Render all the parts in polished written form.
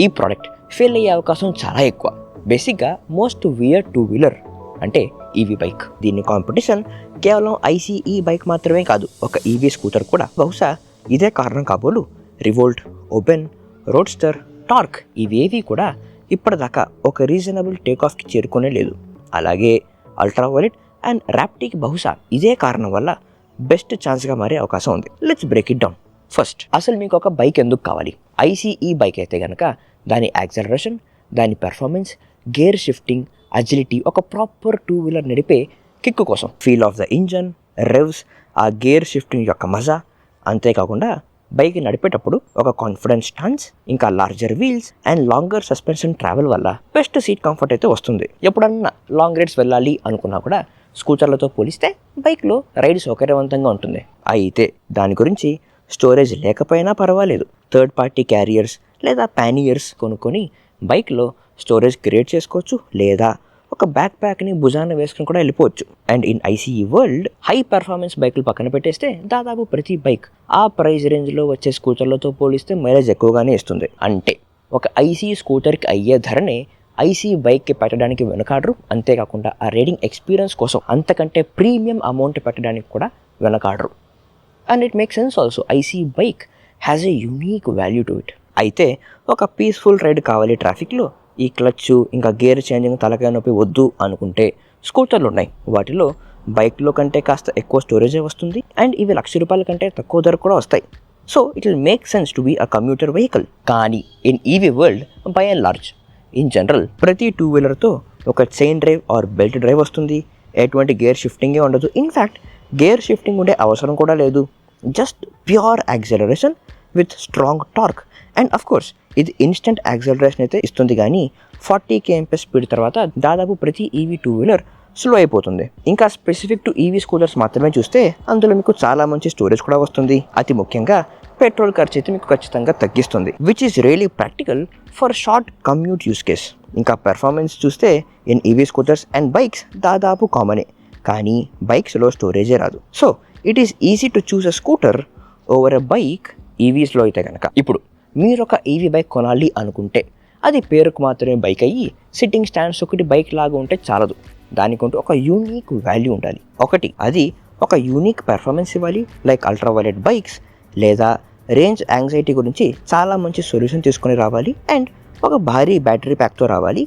ఈ product fail అయ్యే అవకాశం చాలా ఎక్కువ. బేసిక్గా మోస్ట్ వియర్ టూ వీలర్ అంటే ఈవీ బైక్. దీని కాంపిటీషన్ కేవలం ఐసీఈ బైక్ మాత్రమే కాదు, ఒక ఈవీ స్కూటర్ కూడా. బహుశా ఇదే కారణం కాబోలు రివోల్ట్, ఓపెన్, రోడ్స్టర్, టార్క్ ఇవేవి కూడా ఇప్పటిదాకా ఒక రీజనబుల్ టేక్ ఆఫ్కి చేరుకునే లేదు. అలాగే అల్ట్రావైలెట్ అండ్ ర్యాప్టీకి బహుశా ఇదే కారణం వల్ల బెస్ట్ ఛాన్స్గా మారే అవకాశం ఉంది. Let's break it down. First, అసలు మీకు ఒక బైక్ ఎందుకు కావాలి? ఐసీఈ బైక్ అయితే కనుక దాని యాక్సలరేషన్, దాని పెర్ఫార్మెన్స్, గేర్ షిఫ్టింగ్, అజిలిటీ, ఒక ప్రాపర్ టూ వీలర్ నడిపే కిక్ కోసం, ఫీల్ ఆఫ్ ద ఇంజన్, రెవ్స్, ఆ గేర్ షిఫ్టింగ్ యొక్క మజా, అంతేకాకుండా బైక్ నడిపేటప్పుడు ఒక కాన్ఫిడెన్స్ స్టాన్స్, ఇంకా larger wheels and longer suspension travel వల్ల బెస్ట్ సీట్ కంఫర్ట్ అయితే వస్తుంది. ఎప్పుడన్నా లాంగ్ రైడ్స్ వెళ్ళాలి అనుకున్నా కూడా స్కూటర్లతో పోలిస్తే బైక్లో రైడ్ సౌకర్యవంతంగా ఉంటుంది. అయితే దాని గురించి స్టోరేజ్ లేకపోయినా పర్వాలేదు, థర్డ్ పార్టీ క్యారియర్స్ లేదా ప్యానియర్స్ కొనుక్కొని బైక్లో స్టోరేజ్ క్రియేట్ చేసుకోవచ్చు, లేదా ఒక బ్యాక్ ప్యాక్ని భుజాన వేసుకుని కూడా వెళ్ళిపోవచ్చు. And in ICE world high performance బైకులు పక్కన పెట్టేస్తే దాదాపు ప్రతి బైక్ ఆ ప్రైస్ రేంజ్లో వచ్చే స్కూటర్లతో పోలిస్తే మైలేజ్ ఎక్కువగానే ఇస్తుంది. అంటే ఒక ఐసీఈ స్కూటర్కి అయ్యే ధరనే ఐసీఈ బైక్కి పెట్టడానికి వెనకాడరు. అంతేకాకుండా ఆ రైడింగ్ ఎక్స్పీరియన్స్ కోసం అంతకంటే ప్రీమియం అమౌంట్ పెట్టడానికి కూడా వెనకాడరు. And it make sense also. ICE bike has a unique value to it. అయితే ఒక పీస్ఫుల్ రైడ్ కావాలి ట్రాఫిక్లో, ఈ క్లచ్ ఇంకా గేర్ చేంజింగ్ తలకాయ నొప్పి వద్దు అనుకుంటే స్కూటర్లు ఉన్నాయి. వాటిలో బైక్లో కంటే కాస్త ఎక్కువ స్టోరేజే వస్తుంది అండ్ ఇవి ₹1,00,000 కంటే తక్కువ ధర కూడా వస్తాయి. So it will make sense to be a commuter vehicle. కానీ in EV world by and large in general ప్రతి టూ వీలర్తో ఒక chain drive or belt drive వస్తుంది. ఎటువంటి గేర్ షిఫ్టింగే ఉండదు. ఇన్ఫ్యాక్ట్ గేర్ షిఫ్టింగ్ ఉండే అవసరం కూడా లేదు. Just pure acceleration with strong torque. And of course ఇది ఇన్స్టెంట్ యాక్సలరేషన్ అయితే ఇస్తుంది, కానీ 40 kmph స్పీడ్ తర్వాత దాదాపు ప్రతి ఈవీ టూ వీలర్ స్లో అయిపోతుంది. ఇంకా స్పెసిఫిక్ టు ఈవీ స్కూటర్స్ మాత్రమే చూస్తే అందులో మీకు చాలా మంచి స్టోరేజ్ కూడా వస్తుంది. అతి ముఖ్యంగా పెట్రోల్ ఖర్చు అయితే మీకు ఖచ్చితంగా తగ్గిస్తుంది, which is really practical for short commute use case. ఇంకా పెర్ఫార్మెన్స్ చూస్తే in EV scooters and bikes దాదాపు కామనే, కానీ బైక్స్లో స్టోరేజే రాదు. So it is easy to choose a scooter over a bike ఈవీస్లో అయితే కనుక. ఇప్పుడు మీరు ఒక ఈవీ బైక్ కొనాలి అనుకుంటే అది పేరుకు మాత్రమే బైక్ అయ్యి సిట్టింగ్ స్టాండ్స్ ఒకటి బైక్ లాగా ఉంటే చాలదు. దానికంటూ ఒక యూనిక్ వాల్యూ ఉండాలి. ఒకటి, అది ఒక యూనిక్ పెర్ఫార్మెన్స్ ఇవ్వాలి, లైక్ అల్ట్రావైలెట్ బైక్స్, లేదా రేంజ్ యాంగ్జైటీ గురించి చాలా మంచి సొల్యూషన్ తీసుకొని రావాలి, అండ్ ఒక భారీ బ్యాటరీ ప్యాక్తో రావాలి,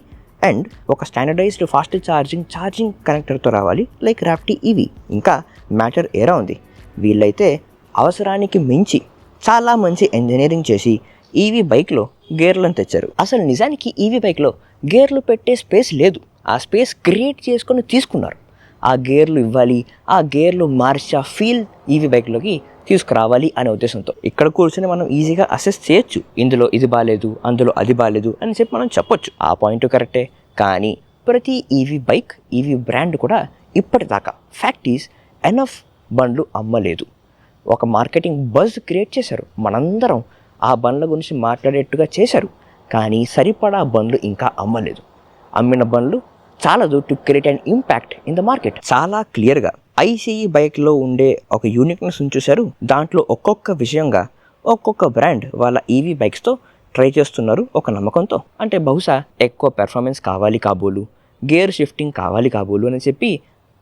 అండ్ ఒక స్టాండర్డైజ్డ్ ఫాస్ట్ ఛార్జింగ్ కనెక్టర్తో రావాలి, లైక్ ర్యాప్టీ ఈవీ. ఇంకా మ్యాటర్ ఏరా ఉంది. వీళ్ళైతే అవసరానికి మించి చాలా మంచి ఇంజనీరింగ్ చేసి ఈవీ బైక్లో గేర్లను తెచ్చారు. అసలు నిజానికి ఈవీ బైక్లో గేర్లు పెట్టే స్పేస్ లేదు. ఆ స్పేస్ క్రియేట్ చేసుకొని తీసుకున్నారు. ఆ గేర్లు ఇవ్వాలి, ఆ గేర్లు మార్చి ఆ ఫీల్ ఈవీ బైక్లోకి తీసుకురావాలి అనే ఉద్దేశంతో. ఇక్కడ కూర్చొని మనం ఈజీగా అసెస్ చేయొచ్చు, ఇందులో ఇది బాగాలేదు, అందులో అది బాగాలేదు అని చెప్పి మనం చెప్పొచ్చు. ఆ పాయింట్ కరెక్టే. కానీ ప్రతి ఈవీ బైక్, ఈవీ బ్రాండ్ కూడా ఇప్పటిదాకా ఫ్యాక్ట్ ఈజ్ ఎనఫ్ బండ్లు అమ్మలేదు. ఒక మార్కెటింగ్ బజ్ క్రియేట్ చేశారు, మనందరం ఆ బండ్ల గురించి మాట్లాడేట్టుగా చేశారు, కానీ సరిపడా బండ్లు ఇంకా అమ్మలేదు. అమ్మిన బండ్లు చాలదు to create and impact in the market. చాలా క్లియర్గా ఐసీఈ బైక్లో ఉండే ఒక యూనిక్నెస్ చూశారు. దాంట్లో ఒక్కొక్క విషయంగా ఒక్కొక్క బ్రాండ్ వాళ్ళ ఈవీ బైక్స్తో ట్రై చేస్తున్నారు ఒక నమ్మకంతో. అంటే బహుశా ఎక్కువ పెర్ఫార్మెన్స్ కావాలి కాబోలు, గేర్ షిఫ్టింగ్ కావాలి కాబోలు అని చెప్పి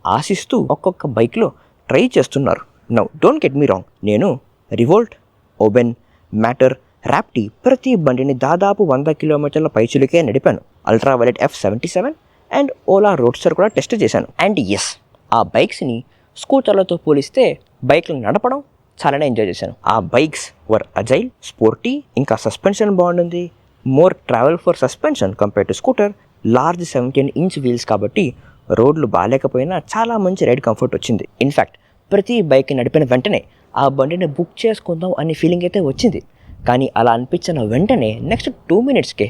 ఆశిస్తూ ఒక్కొక్క బైక్లో ట్రై చేస్తున్నారు. Now don't get me wrong, నేను రివోల్ట్, ఓబెన్, మ్యాటర్, ర్యాప్టీ ప్రతి బండిని దాదాపు 100 కిలోమీటర్ల పైచులకే నడిపాను. Ultraviolette F77 and Ola roadster కూడా టెస్ట్ చేశాను. అండ్ ఎస్, ఆ బైక్స్ని స్కూటర్లతో పోలిస్తే బైక్లు నడపడం చాలానే ఎంజాయ్ చేశాను. ఆ బైక్స్ వర్ అజైల్, స్పోర్టీ, ఇంకా సస్పెన్షన్ బాగుంటుంది. More travel for suspension compare to scooter. Large 17-inch wheels కాబట్టి రోడ్లు బాగాలేకపోయినా చాలా మంచి రైడ్ కంఫర్ట్ వచ్చింది. ఇన్ఫ్యాక్ట్ ప్రతి బైక్ నడిపిన వెంటనే ఆ బండిని బుక్ చేసుకుందాం అనే ఫీలింగ్ అయితే వచ్చింది. కానీ అలా అనిపించిన వెంటనే నెక్స్ట్ 2 minutesకే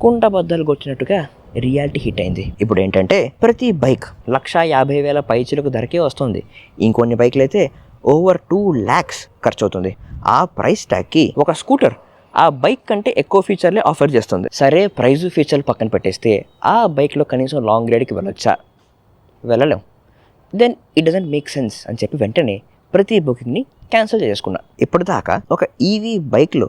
కుండబద్దలు కొట్టినట్టుగా రియాలిటీ హిట్ అయింది. ఇప్పుడు ఏంటంటే ప్రతి బైక్ 1,50,000 పైచులకు ధరకే వస్తుంది. ఇంకొన్ని బైక్లు అయితే ఓవర్ 2 lakhs ఖర్చు అవుతుంది. ఆ ప్రైస్ ట్యాగ్కి ఒక స్కూటర్ ఆ బైక్ కంటే ఎక్కువ ఫీచర్లే ఆఫర్ చేస్తుంది. సరే, ప్రైజు ఫీచర్లు పక్కన పెట్టేస్తే ఆ బైక్లో కనీసం లాంగ్ రైడ్కి వెళ్ళొచ్చా? వెళ్ళలేం. Then it doesn't make sense అని చెప్పి వెంటనే ప్రతి బుకింగ్ని క్యాన్సిల్ చేసుకున్నా. ఇప్పటిదాకా ఒక ఈవీ బైక్లో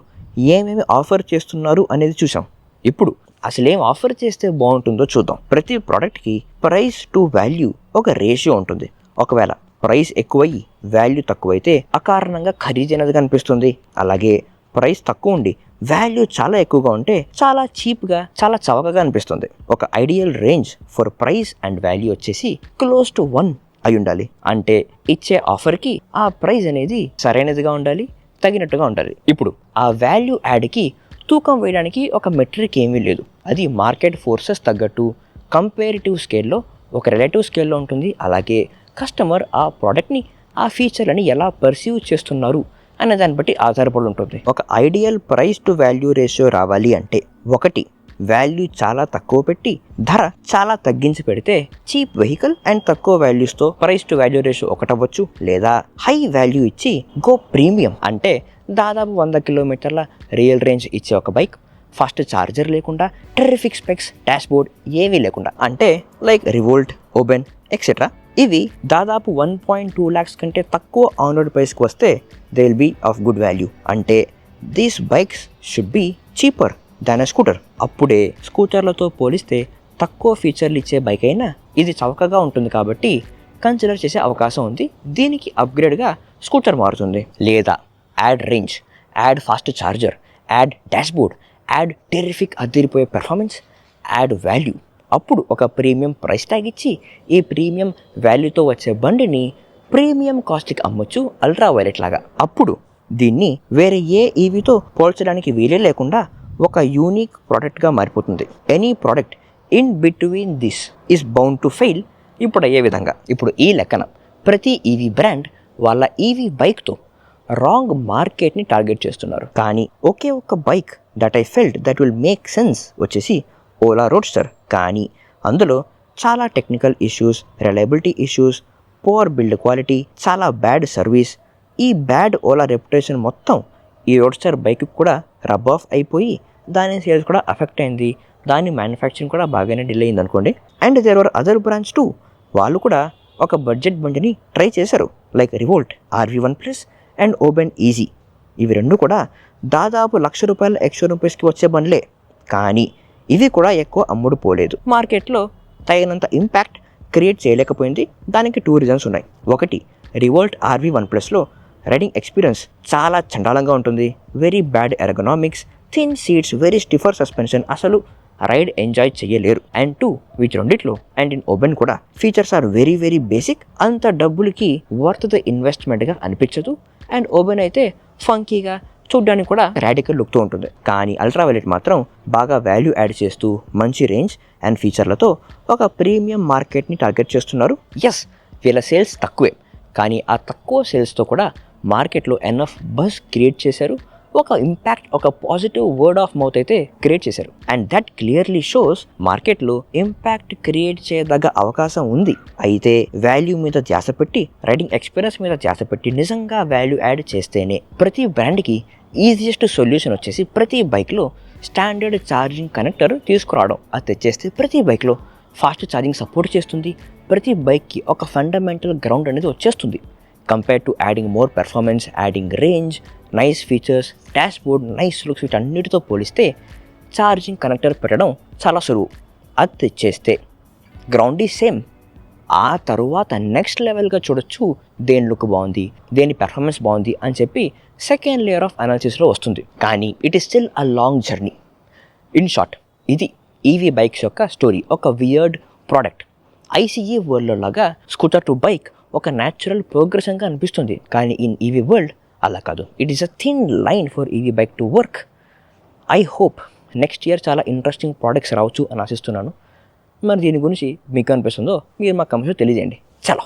ఏమేమి ఆఫర్ చేస్తున్నారు అనేది చూసాం. ఇప్పుడు అసలు ఏం ఆఫర్ చేస్తే బాగుంటుందో చూద్దాం. ప్రతి ప్రోడక్ట్కి ప్రైస్ టు వాల్యూ ఒక రేషియో ఉంటుంది. ఒకవేళ ప్రైస్ ఎక్కువయ్యి వాల్యూ తక్కువైతే అకారణంగా ఖరీదైనదిగా అనిపిస్తుంది. అలాగే ప్రైస్ తక్కువ ఉండి వాల్యూ చాలా ఎక్కువగా ఉంటే చాలా చీప్గా, చాలా చవకగా అనిపిస్తుంది. ఒక ideal range for price and value వచ్చేసి క్లోజ్ టు 1 అయి ఉండాలి. అంటే ఇచ్చే ఆఫర్కి ఆ ప్రైస్ అనేది సరైనదిగా ఉండాలి, తగినట్టుగా ఉండాలి. ఇప్పుడు ఆ వాల్యూ యాడ్కి తూకం వేయడానికి ఒక మెట్రిక్ ఏమీ లేదు. అది మార్కెట్ ఫోర్సెస్ తగ్గట్టు కంపేరిటివ్ స్కేల్లో, ఒక రిలేటివ్ స్కేల్లో ఉంటుంది. అలాగే కస్టమర్ ఆ ప్రోడక్ట్ని, ఆ ఫీచర్లని ఎలా పర్సీవ్ చేస్తున్నారు అనే దాన్ని బట్టి ఆధారపడి ఉంటుంది. ఒక ideal price to value ratio రావాలి అంటే, ఒకటి వాల్యూ చాలా తక్కువ పెట్టి ధర చాలా తగ్గించి పెడితే చీప్ వెహికల్ అండ్ తక్కువ వాల్యూస్తో ప్రైస్ టు వాల్యూ రేషియో ఒకటవచ్చు. లేదా హై వాల్యూ ఇచ్చి గో ప్రీమియం అంటే దాదాపు 100 కిలోమీటర్ల రియల్ రేంజ్ ఇచ్చే ఒక బైక్, ఫాస్ట్ ఛార్జర్ లేకుండా, టెర్రిఫిక్ స్పెక్స్, డాష్బోర్డ్ ఏమీ లేకుండా, అంటే లైక్ రివోల్ట్, ఓబెన్ ఎక్సెట్రా. ఇవి దాదాపు 1.2 lakhs కంటే తక్కువ ఆన్ రోడ్ ప్రైస్కి వస్తే they will be of good value. అంటే these bikes should be cheaper than a scooter. అప్పుడే స్కూటర్లతో పోలిస్తే తక్కువ ఫీచర్లు ఇచ్చే బైక్ అయినా ఇది చౌకగా ఉంటుంది కాబట్టి కన్సిడర్ చేసే అవకాశం ఉంది. దీనికి అప్గ్రేడ్గా స్కూటర్ మారుతుంది. లేదా add range, add fast charger, add dashboard, add terrific అదిరిపోయే పెర్ఫార్మెన్స్, యాడ్ వాల్యూ. అప్పుడు ఒక ప్రీమియం ప్రైస్ ట్యాగ్ ఇచ్చి ఈ ప్రీమియం వాల్యూతో వచ్చే బండిని ప్రీమియం కాస్ట్కి అమ్మొచ్చు, అల్ట్రా వైలెట్ లాగా. అప్పుడు దీన్ని వేరే ఏ ఈవీతో పోల్చడానికి వీలే లేకుండా ఒక యూనిక్ ప్రోడక్ట్గా మారిపోతుంది. Any product in between this is bound to fail. ఇప్పుడు అయ్యే విధంగా ఇప్పుడు ఈ లెక్కన ప్రతి ఈవీ బ్రాండ్ వాళ్ళ ఈవీ బైక్తో రాంగ్ మార్కెట్ని టార్గెట్ చేస్తున్నారు. కానీ ఒకే ఒక్క bike that I felt that will make sense వచ్చేసి ఓలా రోడ్స్టర్. కానీ అందులో చాలా technical issues, reliability issues, poor build quality, చాలా బ్యాడ్ సర్వీస్, ఈ బ్యాడ్ ఓలా రెప్యుటేషన్ మొత్తం ఈ రోడ్స్టర్ బైక్కి కూడా రబ్ ఆఫ్ అయిపోయి దాని సేల్స్ కూడా అఫెక్ట్ అయింది. దాని మ్యానుఫ్యాక్చరింగ్ కూడా బాగానే డిలే అయింది అనుకోండి. And there were other brands too. వాళ్ళు కూడా ఒక బడ్జెట్ బండిని ట్రై చేశారు, like Revolt, RV1+ and Oben EZ. ఇవి రెండు కూడా దాదాపు ₹1,00,000 ఎక్స్ట్రా రూపీస్కి వచ్చే బండ్లే. కానీ ఇవి కూడా ఎక్కువ అమ్ముడు పోలేదు. మార్కెట్లో తగినంత ఇంపాక్ట్ క్రియేట్ చేయలేకపోయింది. దానికి 2 రీజన్స్ ఉన్నాయి. ఒకటి, రివోల్ట్ RV1+లో రైడింగ్ ఎక్స్పీరియన్స్ చాలా చండాలంగా ఉంటుంది. Very bad ergonomics, thin seats, very stiffer suspension, అసలు రైడ్ ఎంజాయ్ చేయలేరు. అండ్ 2, వీటి రెండిట్లో అండ్ ఇన్ ఓబెన్ కూడా features are very very basic. అంత డబ్బులకి వర్త్ ద ఇన్వెస్ట్మెంట్గా అనిపించదు. అండ్ ఓబెన్ అయితే ఫంకీగా, చూడ్డానికి కూడా రాడికల్ లుక్తో ఉంటుంది. కానీ అల్ట్రా వైలెట్ మాత్రం బాగా వాల్యూ యాడ్ చేస్తూ మంచి రేంజ్ అండ్ ఫీచర్లతో ఒక ప్రీమియం మార్కెట్ని టార్గెట్ చేస్తున్నారు. ఎస్, వీళ్ళ సేల్స్ తక్కువే, కానీ ఆ తక్కువ సేల్స్తో కూడా మార్కెట్లో ఎనఫ్ బజ్ క్రియేట్ చేశారు. ఒక ఇంపాక్ట్, ఒక పాజిటివ్ వర్డ్ ఆఫ్ మౌత్ అయితే క్రియేట్ చేశారు. అండ్ దట్ క్లియర్లీ షోస్ మార్కెట్లో ఇంపాక్ట్ క్రియేట్ చేయదగ్గ అవకాశం ఉంది. అయితే వాల్యూ మీద ధ్యాస పెట్టి, రైడింగ్ ఎక్స్పీరియన్స్ మీద ధ్యాస పెట్టి నిజంగా వాల్యూ యాడ్ చేస్తేనే ప్రతి బ్రాండ్కి ఈజియెస్ట్ సొల్యూషన్ వచ్చేసి ప్రతి బైక్లో స్టాండర్డ్ ఛార్జింగ్ కనెక్టర్ తీసుకురావడం. అది తెచ్చేస్తే ప్రతి బైక్లో ఫాస్ట్ ఛార్జింగ్ సపోర్ట్ చేస్తుంది. ప్రతి బైక్కి ఒక ఫండమెంటల్ గ్రౌండ్ అనేది వచ్చేస్తుంది. Compare to adding more performance, adding range, nice features, dashboard, nice looks, వీటన్నిటితో పోలిస్తే ఛార్జింగ్ కనెక్టర్ పెట్టడం చాలా సులువు. అది తెచ్చేస్తే గ్రౌండ్ ఈ సేమ్. ఆ తరువాత నెక్స్ట్ లెవెల్గా చూడొచ్చు దేని లుక్ బాగుంది, దేని పెర్ఫార్మెన్స్ బాగుంది అని చెప్పి సెకండ్ లేయర్ ఆఫ్ అనాలిసిస్లో వస్తుంది. కానీ it is still a long journey. In short, ఇది ఈవీ బైక్స్ యొక్క స్టోరీ. ఒక వియర్డ్ ప్రోడక్ట్. ఐసీఈ వరల్డ్లో లాగా స్కూటర్ టు బైక్ ఒక న్యాచురల్ ప్రోగ్రెషన్గా అనిపిస్తుంది. కానీ ఇన్ ఈవీ వరల్డ్ అలా కాదు. It is a thin line for EV bike to work. I hope next year చాలా ఇంట్రెస్టింగ్ ప్రోడక్ట్స్ రావచ్చు అని ఆశిస్తున్నాను. మరి దీని గురించి మీకు అనిపిస్తుందో మీరు మా కమెంట్స్లో తెలియజేయండి. చలో.